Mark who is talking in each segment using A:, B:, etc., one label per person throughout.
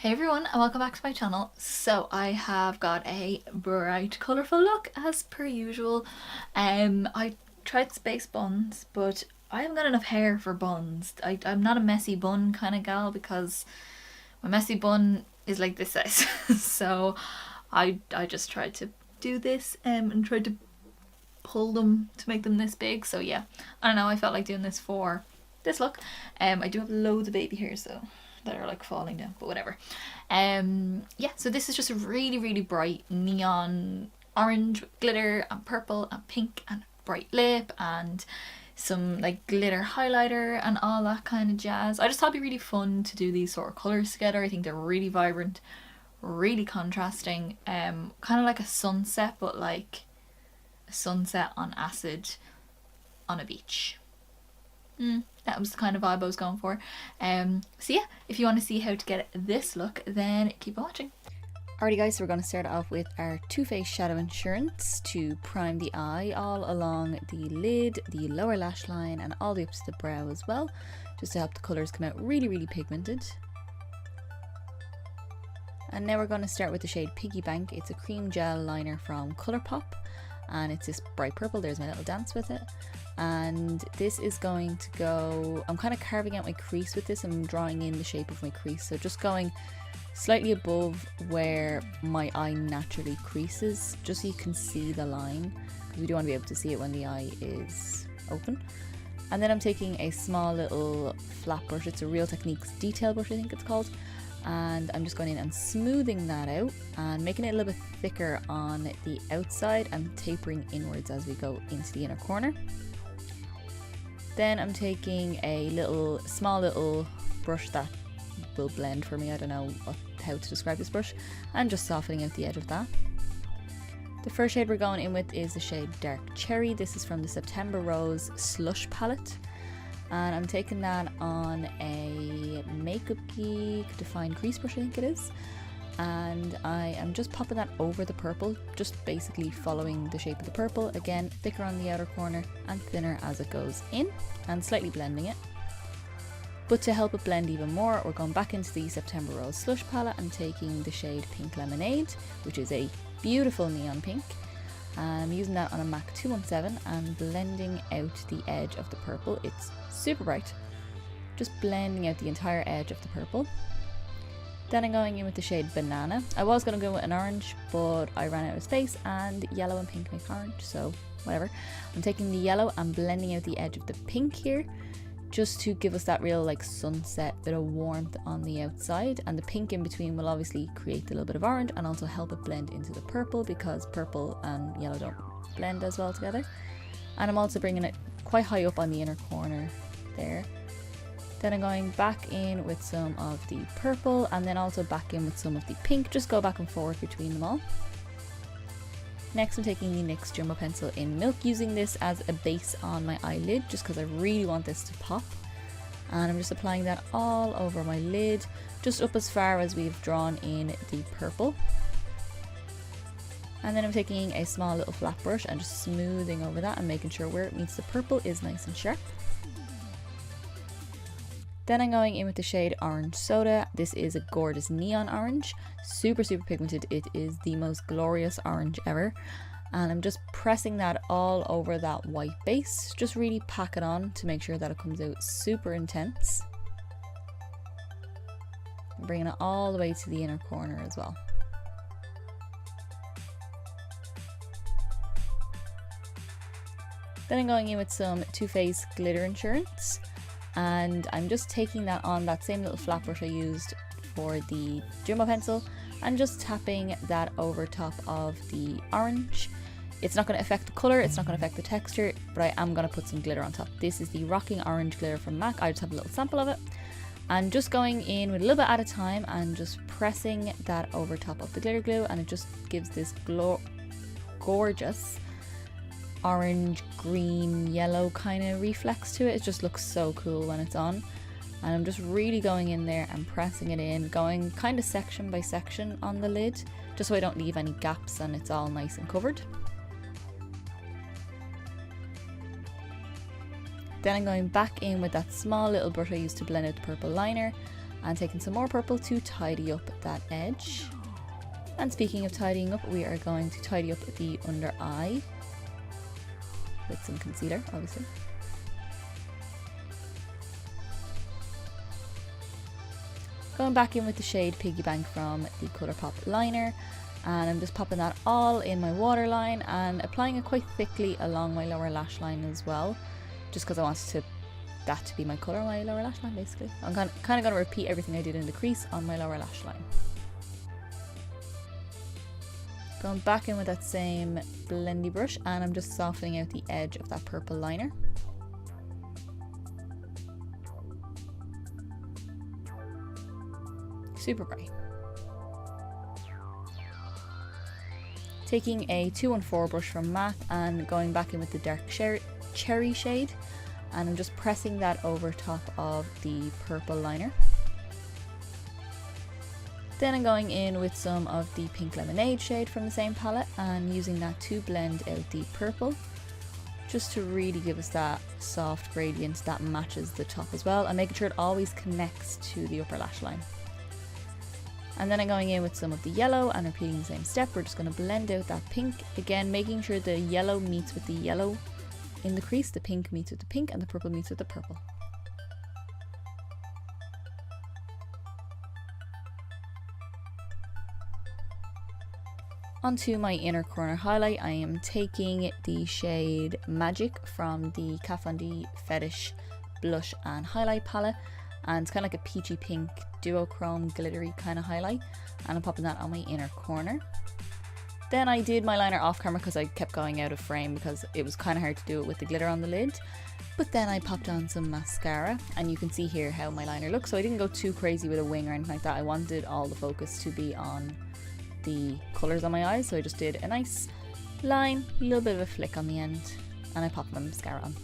A: Hey everyone, and welcome back to my channel. So I have got a bright colourful look as per usual. I tried space buns, but I haven't got enough hair for buns. I'm not a messy bun kind of gal because my messy bun is like this size. So I just tried to do this and tried to pull them to make them this big. So yeah, I don't know, I felt like doing this for this look. I do have loads of baby hair, so that are like falling down, but whatever. Yeah, so this is just a really bright neon orange with glitter and purple and pink and bright lip and some like glitter highlighter and all that kind of jazz. I just thought it'd be really fun to do these sort of colours together. I think they're really vibrant, really contrasting, kind of like a sunset, but like a sunset on acid on a beach. That was the kind of vibe I was going for. So yeah, if you want to see how to get this look, then keep on watching. Alrighty guys, so we're going to start off with our Too Faced Shadow Insurance to prime the eye all along the lid, the lower lash line and all the way up to the brow as well, just to help the colours come out really pigmented. And now we're going to start with the shade Piggy. It's a cream gel liner from Colourpop and it's this bright purple. There's my little dance with it. And this is going to go, I'm kind of carving out my crease with this. I'm drawing in the shape of my crease, so just going slightly above where my eye naturally creases, just so you can see the line, because we do want to be able to see it when the eye is open. And then I'm taking a small little flat brush. It's a Real Techniques detail brush, I think it's called, and I'm just going in and smoothing that out and making it a little bit thicker on the outside and tapering inwards as we go into the inner corner. Then I'm taking a small little brush that will blend for me. I don't know how to describe this brush, and just softening out the edge of that. The first shade we're going in with is the shade Dark Cherry. This is from the September Rose Slush palette, and I'm taking that on a makeup-y defined crease brush, I think it is, and I am just popping that over the purple, just basically following the shape of the purple, again thicker on the outer corner and thinner as it goes in, and slightly blending it. But to help it blend even more, we're going back into the September Rose Slush palette and taking the shade Pink Lemonade, which is a beautiful neon pink, and I'm using that on a MAC 217 and blending out the edge of the purple. It's super bright, just blending out the entire edge of the purple. Then I'm going in with the shade Banana. I was going to go with an orange, but I ran out of space and yellow and pink make orange, so whatever. I'm taking the yellow and blending out the edge of the pink here, just to give us that real like sunset bit of warmth on the outside, and the pink in between will obviously create a little bit of orange and also help it blend into the purple, because purple and yellow don't blend as well together. And I'm also bringing it quite high up on the inner corner there. Then I'm going back in with some of the purple and then also back in with some of the pink, just go back and forth between them all. Next I'm taking the NYX Jumbo Pencil in Milk, using this as a base on my eyelid just because I really want this to pop. And I'm just applying that all over my lid, just up as far as we've drawn in the purple. And then I'm taking a small little flat brush and just smoothing over that and making sure where it meets the purple is nice and sharp. Then I'm going in with the shade Orange Soda. This is a gorgeous neon orange, super pigmented. It is the most glorious orange ever. And I'm just pressing that all over that white base. Just really pack it on to make sure that it comes out super intense. I'm bringing it all the way to the inner corner as well. Then I'm going in with some Too Faced Glitter Insurance. And I'm just taking that on that same little flat brush I used for the Jumbo Pencil and just tapping that over top of the orange. It's not going to affect the colour, it's not going to affect the texture, but I am going to put some glitter on top. This is the Rocking Orange glitter from MAC. I just have a little sample of it. And just going in with a little bit at a time and just pressing that over top of the glitter glue, and it just gives this gorgeous orange, green, yellow kind of reflex to it. It just looks so cool when it's on. And I'm just really going in there and pressing it in, going kind of section by section on the lid, just so I don't leave any gaps and it's all nice and covered. Then I'm going back in with that small little brush I used to blend out the purple liner and taking some more purple to tidy up that edge. And speaking of tidying up, we are going to tidy up the under eye with some concealer, obviously. Going back in with the shade Piggy from the Colourpop liner, and I'm just popping that all in my waterline and applying it quite thickly along my lower lash line as well, just because I wanted that to be my colour on my lower lash line basically. I'm kind of going to repeat everything I did in the crease on my lower lash line. Going back in with that same blendy brush, and I'm just softening out the edge of that purple liner. Super bright. Taking a 214 brush from MAC and going back in with the dark cherry shade, and I'm just pressing that over top of the purple liner. Then I'm going in with some of the Pink Lemonade shade from the same palette and using that to blend out the purple, just to really give us that soft gradient that matches the top as well, and making sure it always connects to the upper lash line. And then I'm going in with some of the yellow and repeating the same step. We're just going to blend out that pink, again making sure the yellow meets with the yellow in the crease, the pink meets with the pink, and the purple meets with the purple. Onto my inner corner highlight, I am taking the shade Magick from the Kat Von D Fetish blush and highlight palette, and it's kind of like a peachy pink duochrome glittery kind of highlight, and I'm popping that on my inner corner. Then I did my liner off camera because I kept going out of frame because it was kind of hard to do it with the glitter on the lid. But then I popped on some mascara, and you can see here how my liner looks. So I didn't go too crazy with a wing or anything like that. I wanted all the focus to be on the colours on my eyes, so I just did a nice line, a little bit of a flick on the end, and I popped my mascara on.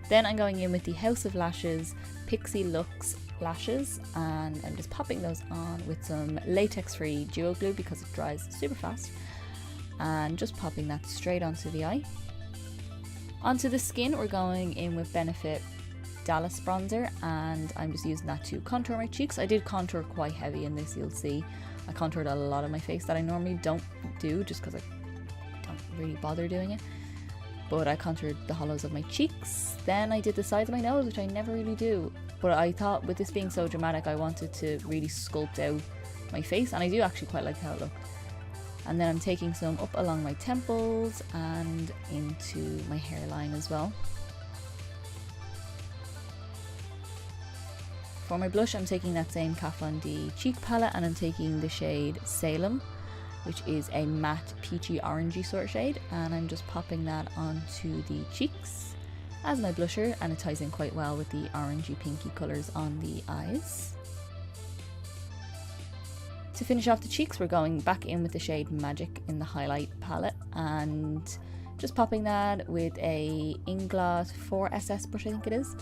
A: Then I'm going in with the House of Lashes Pixie Luxe lashes, and I'm just popping those on with some latex free duo glue because it dries super fast, and just popping that straight onto the eye. Onto the skin, we're going in with Benefit Dallas bronzer, and I'm just using that to contour my cheeks. I did contour quite heavy in this, you'll see. I contoured a lot of my face that I normally don't do just because I don't really bother doing it. But I contoured the hollows of my cheeks. Then I did the sides of my nose, which I never really do. But I thought with this being so dramatic, I wanted to really sculpt out my face, and I do actually quite like how it looked. And then I'm taking some up along my temples and into my hairline as well. For my blush, I'm taking that same Kat Von D cheek palette, and I'm taking the shade Salem, which is a matte peachy orangey sort of shade, and I'm just popping that onto the cheeks as my blusher, and it ties in quite well with the orangey pinky colours on the eyes. To finish off the cheeks, we're going back in with the shade Magick in the highlight palette, and just popping that with a Inglot 4SS brush, I think it is,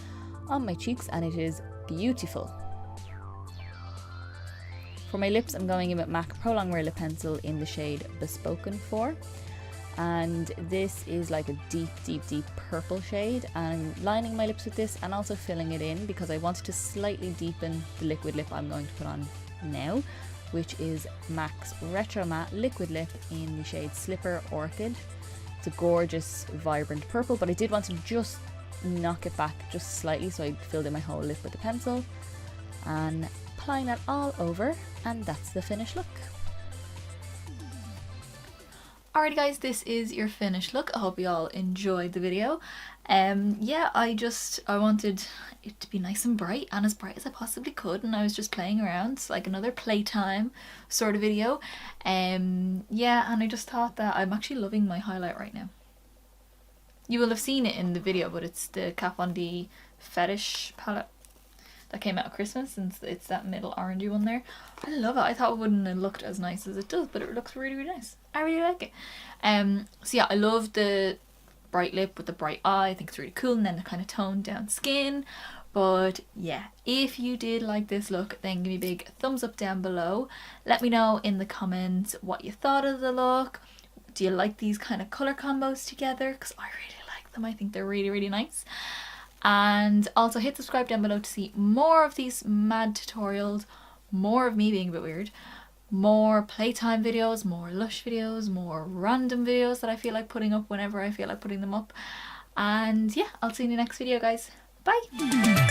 A: on my cheeks, and it is beautiful. For my lips, I'm going in with MAC Pro Longwear Lip Pencil in the shade Bespoken 4, and this is like a deep purple shade, and I'm lining my lips with this and also filling it in because I wanted to slightly deepen the liquid lip I'm going to put on now, which is MAC's Retro Matte Liquid Lip in the shade Slipper Orchid. It's a gorgeous vibrant purple, but I did want to just knock it back just slightly, so I filled in my whole lip with the pencil and applying that all over, and that's the finished look. Alrighty guys, this is your finished look. I hope you all enjoyed the video. Yeah, I wanted it to be nice and bright as I possibly could, and I was just playing around. It's like another playtime sort of video. Yeah, and I just thought that I'm actually loving my highlight right now. You will have seen it in the video, but it's the Kat Von D Fetish palette that came out at Christmas, and it's that middle orangey one there. I love it. I thought it wouldn't have looked as nice as it does, but it looks really nice. I really like it. So yeah, I love the bright lip with the bright eye. I think it's really cool, and then the kind of toned down skin. But yeah, if you did like this look, then give me a big thumbs up down below. Let me know in the comments what you thought of the look. Do you like these kind of colour combos together? Because I really like them. I think they're really nice. And also hit subscribe down below to see more of these mad tutorials, more of me being a bit weird, more Playtime videos, more Lush videos, more random videos that I feel like putting up whenever I feel like putting them up. And yeah, I'll see you in the next video, guys. Bye!